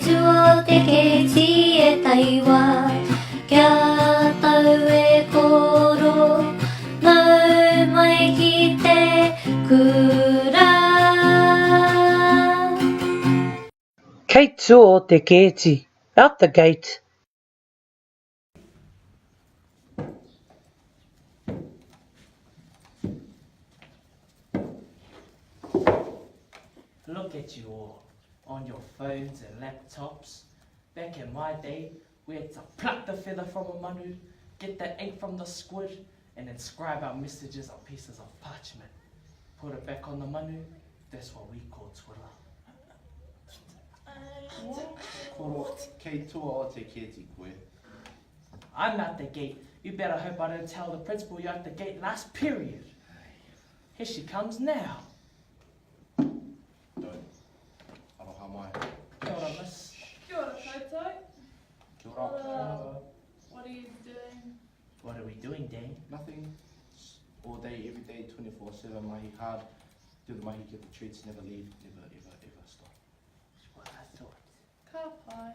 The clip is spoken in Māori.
tu o te keti e taiwa Kia tau e koro Nau mai ki te kura Kei tu o te keti. Out the gate. Look at you all, on your phones and laptops. Back in my day, we had to pluck the feather from a manu, get the ink from the squid, and then scribe our messages on pieces of parchment. Put it back on the manu, that's what we call Twitter. Koro, kei tua o te keti koe. I'm out the gate. You better hope I don't tell the principal you're at the gate last period. Here she comes now. Don't. Aroha mai. Kia ora, miss. Kia ora koutou. Kia ora. What are you doing? What are we doing, Dane? Nothing. Just all day, every day, 24/7, mahi hard. Do the mahi, get the treats, never leave, never, ever, ever stop. What I thought. Ka pai.